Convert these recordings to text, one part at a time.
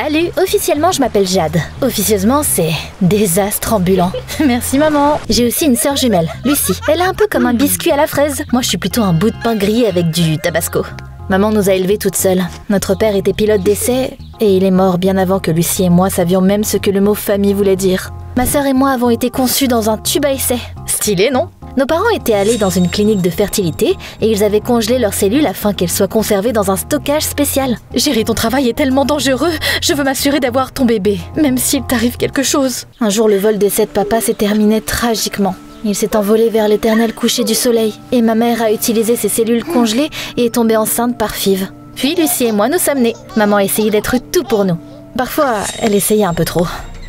Salut, officiellement je m'appelle Jade. Officieusement c'est désastre ambulant. Merci maman. J'ai aussi une sœur jumelle, Lucie. Elle est un peu comme un biscuit à la fraise. Moi je suis plutôt un bout de pain grillé avec du tabasco. Maman nous a élevés toutes seules. Notre père était pilote d'essai et il est mort bien avant que Lucie et moi savions même ce que le mot famille voulait dire. Ma sœur et moi avons été conçus dans un tube à essai. Stylé, non? Nos parents étaient allés dans une clinique de fertilité et ils avaient congelé leurs cellules afin qu'elles soient conservées dans un stockage spécial. Chérie, ton travail est tellement dangereux. Je veux m'assurer d'avoir ton bébé, même s'il t'arrive quelque chose. Un jour, le vol d'essai de papa s'est terminé tragiquement. Il s'est envolé vers l'éternel coucher du soleil et ma mère a utilisé ses cellules congelées et est tombée enceinte par FIV. Puis Lucie et moi nous sommes nés. Maman a essayé d'être tout pour nous. Parfois, elle essayait un peu trop.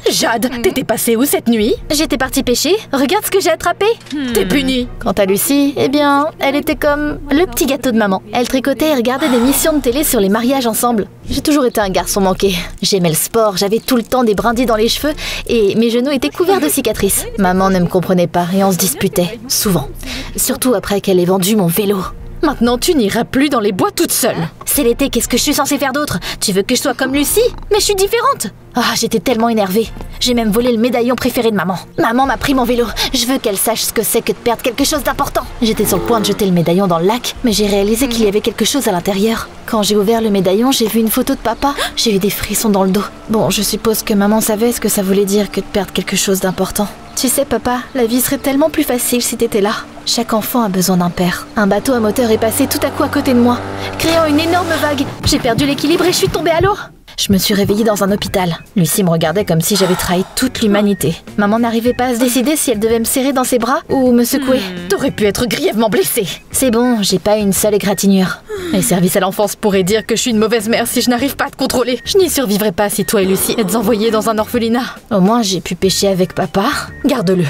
Jade, t'étais passée où cette nuit? J'étais partie pêcher, regarde ce que j'ai attrapé. T'es punie. Quant à Lucie, eh bien, elle était comme le petit gâteau de maman. Elle tricotait et regardait des missions de télé sur les mariages ensemble. J'ai toujours été un garçon manqué. J'aimais le sport, j'avais tout le temps des brindilles dans les cheveux et mes genoux étaient couverts de cicatrices. Maman ne me comprenait pas et on se disputait, souvent. Surtout après qu'elle ait vendu mon vélo. Maintenant, tu n'iras plus dans les bois toute seule. C'est l'été, qu'est-ce que je suis censée faire d'autre? Tu veux que je sois comme Lucie? Mais je suis différente. Ah, j'étais tellement énervée. J'ai même volé le médaillon préféré de maman. Maman m'a pris mon vélo. Je veux qu'elle sache ce que c'est que de perdre quelque chose d'important. J'étais sur le point de jeter le médaillon dans le lac, mais j'ai réalisé qu'il y avait quelque chose à l'intérieur. Quand j'ai ouvert le médaillon, j'ai vu une photo de papa. J'ai eu des frissons dans le dos. Bon, je suppose que maman savait ce que ça voulait dire que de perdre quelque chose d'important. Tu sais, papa, la vie serait tellement plus facile si t'étais là. Chaque enfant a besoin d'un père. Un bateau à moteur est passé tout à coup à côté de moi, créant une énorme vague. J'ai perdu l'équilibre et je suis tombée à l'eau. Je me suis réveillée dans un hôpital. Lucie me regardait comme si j'avais trahi toute l'humanité. Maman n'arrivait pas à se décider si elle devait me serrer dans ses bras ou me secouer. T'aurais pu être grièvement blessée. C'est bon, j'ai pas une seule égratignure. Les services à l'enfance pourraient dire que je suis une mauvaise mère si je n'arrive pas à te contrôler. Je n'y survivrai pas si toi et Lucie êtes envoyés dans un orphelinat. Au moins, j'ai pu pêcher avec papa. Garde-le.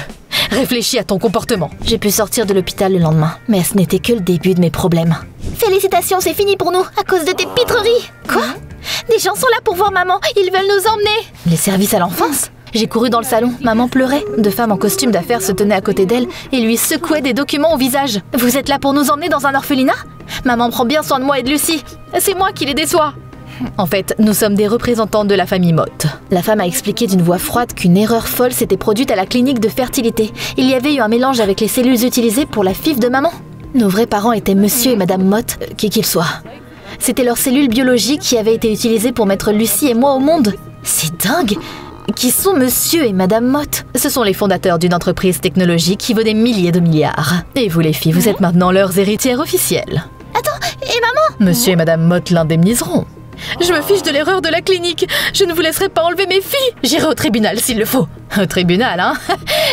Réfléchis à ton comportement. J'ai pu sortir de l'hôpital le lendemain, mais ce n'était que le début de mes problèmes. Félicitations, c'est fini pour nous, à cause de tes pitreries. Quoi? Des gens sont là pour voir maman, ils veulent nous emmener. Les services à l'enfance? J'ai couru dans le salon, maman pleurait. Deux femmes en costume d'affaires se tenaient à côté d'elle et lui secouaient des documents au visage. Vous êtes là pour nous emmener dans un orphelinat? Maman prend bien soin de moi et de Lucie. C'est moi qui les déçois. En fait, nous sommes des représentants de la famille Mott. La femme a expliqué d'une voix froide qu'une erreur folle s'était produite à la clinique de fertilité. Il y avait eu un mélange avec les cellules utilisées pour la FIV de maman. Nos vrais parents étaient monsieur et madame Mott, qui qu'ils soient. C'était leurs cellules biologiques qui avaient été utilisées pour mettre Lucie et moi au monde. C'est dingue! Qui sont monsieur et madame Mott? Ce sont les fondateurs d'une entreprise technologique qui vaut des milliers de milliards. Et vous les filles, vous êtes maintenant leurs héritières officielles. Attends, et maman? Monsieur et madame Mott l'indemniseront. Je me fiche de l'erreur de la clinique. Je ne vous laisserai pas enlever mes filles. J'irai au tribunal s'il le faut. Au tribunal, hein?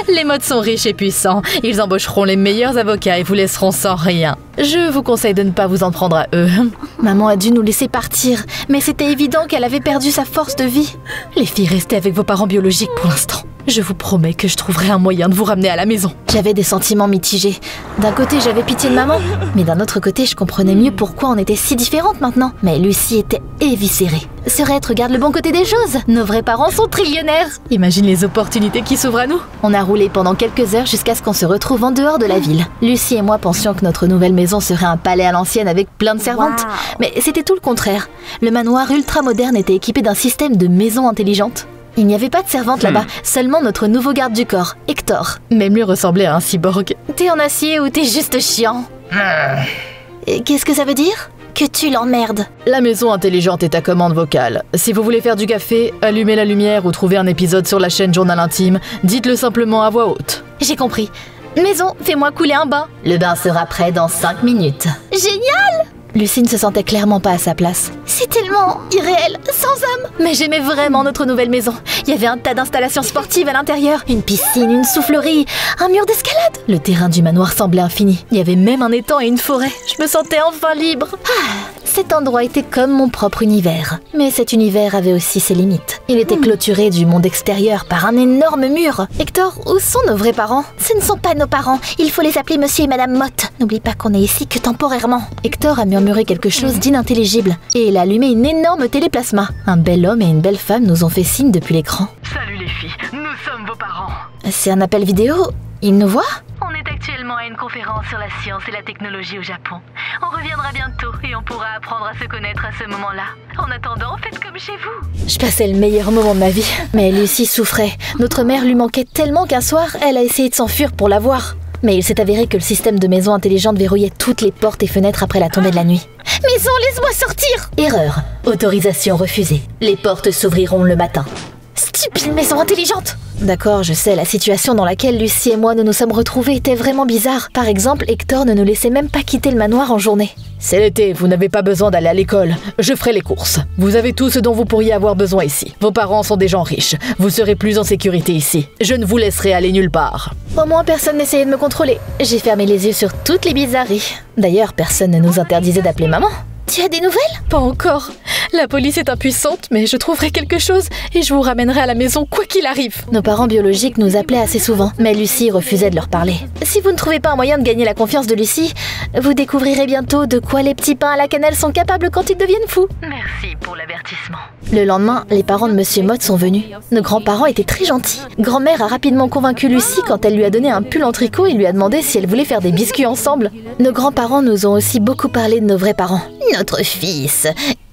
Les Mott sont riches et puissants. Ils embaucheront les meilleurs avocats et vous laisseront sans rien. Je vous conseille de ne pas vous en prendre à eux. Maman a dû nous laisser partir, mais c'était évident qu'elle avait perdu sa force de vie. Les filles, restez avec vos parents biologiques pour l'instant. Je vous promets que je trouverai un moyen de vous ramener à la maison. J'avais des sentiments mitigés. D'un côté, j'avais pitié de maman, mais d'un autre côté, je comprenais mieux pourquoi on était si différentes maintenant. Mais Lucie était éviscérée. Serait, regarde le bon côté des choses. Nos vrais parents sont trillionnaires. Imagine les opportunités qui s'ouvrent à nous. On a roulé pendant quelques heures jusqu'à ce qu'on se retrouve en dehors de la ville. Lucie et moi pensions que notre nouvelle maison serait un palais à l'ancienne avec plein de servantes. Wow. Mais c'était tout le contraire. Le manoir ultra moderne était équipé d'un système de maison intelligente. Il n'y avait pas de servante là-bas, seulement notre nouveau garde du corps, Hector. Même lui ressemblait à un cyborg. T'es en acier ou t'es juste chiant? Qu'est-ce que ça veut dire? Que tu l'emmerdes. La maison intelligente est à commande vocale. Si vous voulez faire du café, allumez la lumière ou trouver un épisode sur la chaîne Journal Intime, dites-le simplement à voix haute. J'ai compris. Maison, fais-moi couler un bain. Le bain sera prêt dans 5 minutes. Génial! Lucie ne se sentait clairement pas à sa place. C'est tellement irréel, sans âme. Mais j'aimais vraiment notre nouvelle maison. Il y avait un tas d'installations sportives à l'intérieur, une piscine, une soufflerie, un mur d'escalade. Le terrain du manoir semblait infini. Il y avait même un étang et une forêt. Je me sentais enfin libre. Cet endroit était comme mon propre univers. Mais cet univers avait aussi ses limites. Il était clôturé du monde extérieur par un énorme mur. Hector, où sont nos vrais parents? Ce ne sont pas nos parents. Il faut les appeler monsieur et madame Mott. N'oublie pas qu'on est ici que temporairement. Hector a murmuré quelque chose d'inintelligible et il a allumé une énorme téléplasma. Un bel homme et une belle femme nous ont fait signe depuis l'écran. Salut les filles, nous sommes vos parents. C'est un appel vidéo? Ils nous voient? On est actuellement actuellement à une conférence sur la science et la technologie au Japon. On reviendra bientôt et on pourra apprendre à se connaître à ce moment-là. En attendant, faites comme chez vous. Je passais le meilleur moment de ma vie. Mais Lucie souffrait. Notre mère lui manquait tellement qu'un soir, elle a essayé de s'enfuir pour la voir. Mais il s'est avéré que le système de maison intelligente verrouillait toutes les portes et fenêtres après la tombée de la nuit. Maison, laisse-moi sortir! Erreur. Autorisation refusée. Les portes s'ouvriront le matin. Stupide maison intelligente! D'accord, je sais, la situation dans laquelle Lucie et moi nous sommes retrouvés était vraiment bizarre. Par exemple, Hector ne nous laissait même pas quitter le manoir en journée. C'est l'été, vous n'avez pas besoin d'aller à l'école. Je ferai les courses. Vous avez tout ce dont vous pourriez avoir besoin ici. Vos parents sont des gens riches. Vous serez plus en sécurité ici. Je ne vous laisserai aller nulle part. Au moins, personne n'essayait de me contrôler. J'ai fermé les yeux sur toutes les bizarreries. D'ailleurs, personne ne nous interdisait d'appeler maman. Tu as des nouvelles? Pas encore. La police est impuissante, mais je trouverai quelque chose et je vous ramènerai à la maison quoi qu'il arrive. Nos parents biologiques nous appelaient assez souvent, mais Lucie refusait de leur parler. Si vous ne trouvez pas un moyen de gagner la confiance de Lucie, vous découvrirez bientôt de quoi les petits pains à la cannelle sont capables quand ils deviennent fous. Merci pour l'avertissement. Le lendemain, les parents de Monsieur Mott sont venus. Nos grands-parents étaient très gentils. Grand-mère a rapidement convaincu Lucie quand elle lui a donné un pull en tricot et lui a demandé si elle voulait faire des biscuits ensemble. Nos grands-parents nous ont aussi beaucoup parlé de nos vrais parents. Notre fils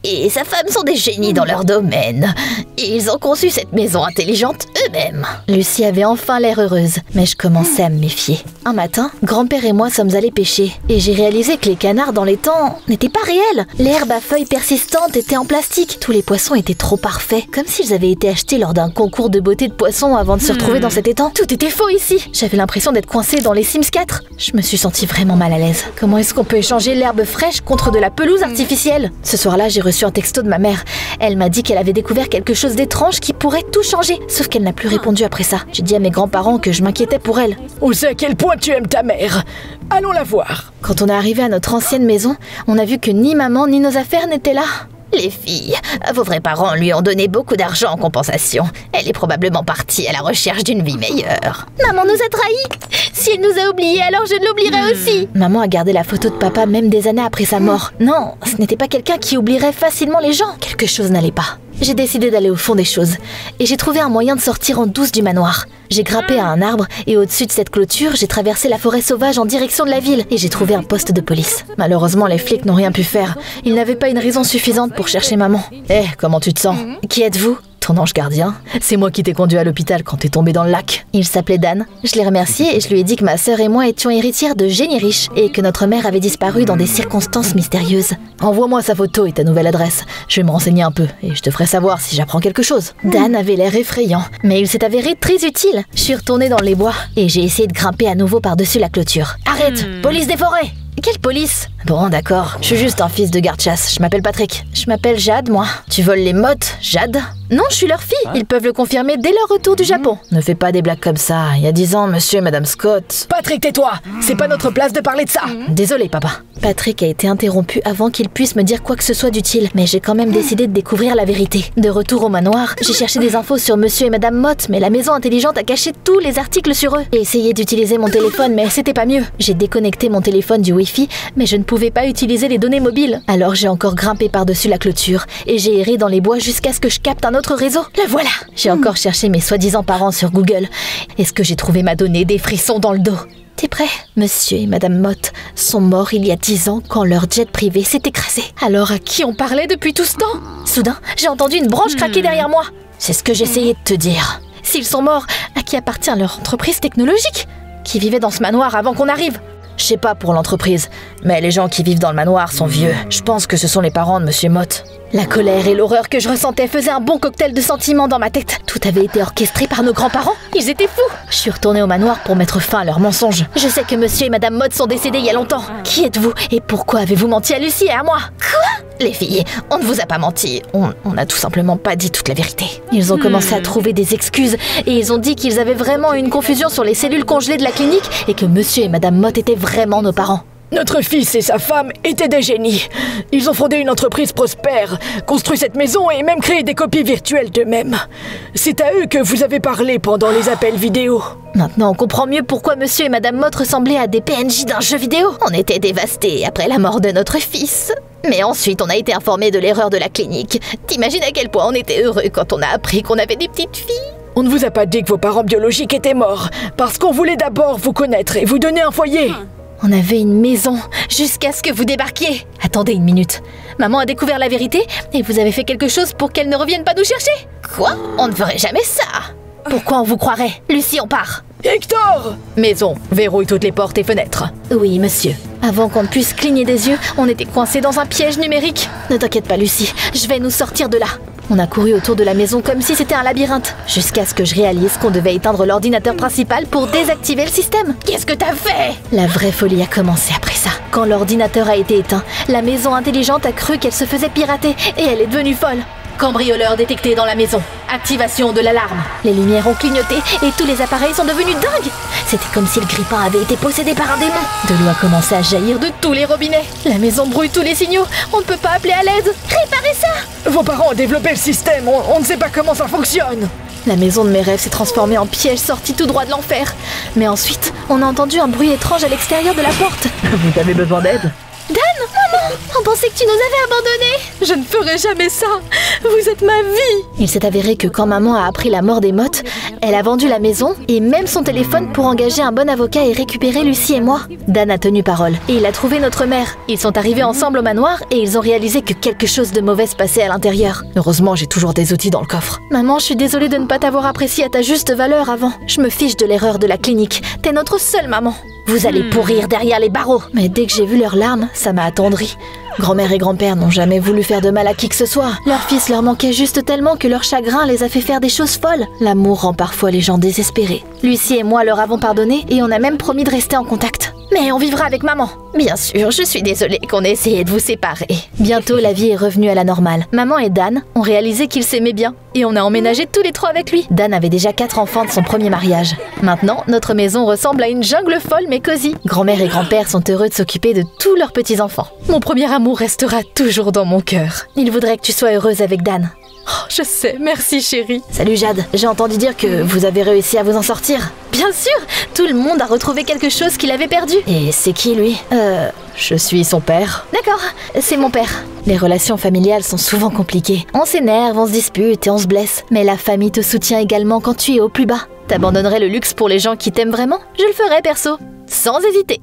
et sa femme sont des génies dans leur domaine. Ils ont conçu cette maison intelligente eux-mêmes. Lucie avait enfin l'air heureuse, mais je commençais à me méfier. Un matin, grand-père et moi sommes allés pêcher, et j'ai réalisé que les canards dans l'étang n'étaient pas réels. L'herbe à feuilles persistantes était en plastique. Tous les poissons étaient trop parfaits, comme s'ils avaient été achetés lors d'un concours de beauté de poissons avant de se retrouver dans cet étang. Tout était faux ici. J'avais l'impression d'être coincée dans les Sims 4. Je me suis sentie vraiment mal à l'aise. Comment est-ce qu'on peut échanger l'herbe fraîche contre de la pelouse artificielle? Ce soir-là, j'ai reçu un texto de ma mère. Elle m'a dit qu'elle avait découvert quelque chose d'étrange qui pourrait tout changer. Sauf qu'elle n'a plus répondu après ça. J'ai dit à mes grands-parents que je m'inquiétais pour elle. On sait à quel point tu aimes ta mère. Allons la voir. Quand on est arrivé à notre ancienne maison, on a vu que ni maman ni nos affaires n'étaient là. Les filles, vos vrais parents lui ont donné beaucoup d'argent en compensation. Elle est probablement partie à la recherche d'une vie meilleure. Maman nous a trahis. Si elle nous a oubliés, alors je l'oublierai aussi. Maman a gardé la photo de papa même des années après sa mort. Non, ce n'était pas quelqu'un qui oublierait facilement les gens. Quelque chose n'allait pas. J'ai décidé d'aller au fond des choses. Et j'ai trouvé un moyen de sortir en douce du manoir. J'ai grimpé à un arbre et au-dessus de cette clôture, j'ai traversé la forêt sauvage en direction de la ville et j'ai trouvé un poste de police. Malheureusement, les flics n'ont rien pu faire. Ils n'avaient pas une raison suffisante pour chercher maman. Eh, comment tu te sens? Qui êtes-vous? Ton ange gardien. C'est moi qui t'ai conduit à l'hôpital quand t'es tombé dans le lac. Il s'appelait Dan. Je l'ai remercié et je lui ai dit que ma sœur et moi étions héritières de génies riches et que notre mère avait disparu dans des circonstances mystérieuses. Envoie-moi sa photo et ta nouvelle adresse. Je vais me renseigner un peu et je te ferai savoir si j'apprends quelque chose. Dan avait l'air effrayant, mais il s'est avéré très utile. Je suis retournée dans les bois et j'ai essayé de grimper à nouveau par-dessus la clôture. Arrête! Police des forêts! Quelle police? Bon, d'accord. Je suis juste un fils de garde-chasse. Je m'appelle Patrick. Je m'appelle Jade, moi. Tu voles les mottes, Jade? Non, je suis leur fille. Ils peuvent le confirmer dès leur retour du Japon. Ne fais pas des blagues comme ça. Il y a 10 ans, monsieur et madame Scott... Patrick, tais-toi! C'est pas notre place de parler de ça! Désolé, papa. Patrick a été interrompu avant qu'il puisse me dire quoi que ce soit d'utile, mais j'ai quand même décidé de découvrir la vérité. De retour au manoir, j'ai cherché des infos sur monsieur et madame Mott, mais la maison intelligente a caché tous les articles sur eux. J'ai essayé d'utiliser mon téléphone, mais c'était pas mieux. J'ai déconnecté mon téléphone du Wi-Fi, mais je ne pouvais pas utiliser les données mobiles. Alors j'ai encore grimpé par-dessus la clôture, et j'ai erré dans les bois jusqu'à ce que je capte un autre réseau. Le voilà! J'ai encore cherché mes soi-disant parents sur Google. Et ce que j'ai trouvé m'a donné des frissons dans le dos. T'es prêt? Monsieur et madame Mott sont morts il y a 10 ans quand leur jet privé s'est écrasé. Alors à qui on parlait depuis tout ce temps? Soudain, j'ai entendu une branche craquer derrière moi. C'est ce que j'essayais de te dire. S'ils sont morts, à qui appartient leur entreprise technologique? Qui vivait dans ce manoir avant qu'on arrive? Je sais pas pour l'entreprise, mais les gens qui vivent dans le manoir sont vieux. Je pense que ce sont les parents de monsieur Mott. La colère et l'horreur que je ressentais faisaient un bon cocktail de sentiments dans ma tête. Tout avait été orchestré par nos grands-parents. Ils étaient fous. Je suis retournée au manoir pour mettre fin à leurs mensonges. Je sais que monsieur et madame Mott sont décédés il y a longtemps. Qui êtes-vous et pourquoi avez-vous menti à Lucie et à moi? Quoi? Les filles, on ne vous a pas menti. On n'a tout simplement pas dit toute la vérité. Ils ont commencé à trouver des excuses et ils ont dit qu'ils avaient vraiment eu une confusion sur les cellules congelées de la clinique et que monsieur et madame Mott étaient vraiment nos parents. Notre fils et sa femme étaient des génies. Ils ont fondé une entreprise prospère, construit cette maison et même créé des copies virtuelles d'eux-mêmes. C'est à eux que vous avez parlé pendant les appels vidéo. Maintenant, on comprend mieux pourquoi monsieur et madame Mott ressemblaient à des PNJ d'un jeu vidéo. On était dévastés après la mort de notre fils. Mais ensuite, on a été informés de l'erreur de la clinique. T'imagines à quel point on était heureux quand on a appris qu'on avait des petites filles? On ne vous a pas dit que vos parents biologiques étaient morts, parce qu'on voulait d'abord vous connaître et vous donner un foyer. On avait une maison, jusqu'à ce que vous débarquiez. Attendez une minute. Maman a découvert la vérité et vous avez fait quelque chose pour qu'elle ne revienne pas nous chercher? Quoi? On ne ferait jamais ça. Pourquoi on vous croirait? Lucie, on part. Hector! Maison, verrouille toutes les portes et fenêtres. Oui, monsieur. Avant qu'on ne puisse cligner des yeux, on était coincés dans un piège numérique. Ne t'inquiète pas, Lucie, je vais nous sortir de là. On a couru autour de la maison comme si c'était un labyrinthe, jusqu'à ce que je réalise qu'on devait éteindre l'ordinateur principal pour désactiver le système. Qu'est-ce que t'as fait? La vraie folie a commencé après ça. Quand l'ordinateur a été éteint, la maison intelligente a cru qu'elle se faisait pirater et elle est devenue folle. Cambrioleur détecté dans la maison. Activation de l'alarme. Les lumières ont clignoté et tous les appareils sont devenus dingues. C'était comme si le grippin avait été possédé par un démon. De l'eau a commencé à jaillir de tous les robinets. La maison brouille tous les signaux. On ne peut pas appeler à l'aide. Réparez ça! Vos parents ont développé le système, on ne sait pas comment ça fonctionne. La maison de mes rêves s'est transformée en piège sorti tout droit de l'enfer. Mais ensuite, on a entendu un bruit étrange à l'extérieur de la porte. Vous avez besoin d'aide? Dan, maman, on pensait que tu nous avais abandonnés. Je ne ferai jamais ça. Vous êtes ma vie. Il s'est avéré que quand maman a appris la mort des Mottes, elle a vendu la maison et même son téléphone pour engager un bon avocat et récupérer Lucie et moi. Dan a tenu parole et il a trouvé notre mère. Ils sont arrivés ensemble au manoir et ils ont réalisé que quelque chose de mauvais se passait à l'intérieur. Heureusement, j'ai toujours des outils dans le coffre. Maman, je suis désolée de ne pas t'avoir apprécié à ta juste valeur avant. Je me fiche de l'erreur de la clinique. T'es notre seule maman. Vous allez pourrir derrière les barreaux. Mais dès que j'ai vu leurs larmes, ça m'a attendri. Grand-mère et grand-père n'ont jamais voulu faire de mal à qui que ce soit. Leur fils leur manquait juste tellement que leur chagrin les a fait faire des choses folles. L'amour rend parfois les gens désespérés. Lucie et moi leur avons pardonné et on a même promis de rester en contact. Mais on vivra avec maman. Bien sûr, je suis désolée qu'on ait essayé de vous séparer. Bientôt, la vie est revenue à la normale. Maman et Dan ont réalisé qu'ils s'aimaient bien et on a emménagé tous les trois avec lui. Dan avait déjà 4 enfants de son premier mariage. Maintenant, notre maison ressemble à une jungle folle mais cosy. Grand-mère et grand-père sont heureux de s'occuper de tous leurs petits-enfants. Mon premier amour restera toujours dans mon cœur. Il voudrait que tu sois heureuse avec Dan. Oh, je sais, merci chérie. Salut Jade, j'ai entendu dire que vous avez réussi à vous en sortir. Bien sûr, tout le monde a retrouvé quelque chose qu'il avait perdu. Et c'est qui lui? Je suis son père. D'accord, c'est mon père. Les relations familiales sont souvent compliquées. On s'énerve, on se dispute et on se blesse. Mais la famille te soutient également quand tu es au plus bas. T'abandonnerais le luxe pour les gens qui t'aiment vraiment? Je le ferais perso, sans hésiter.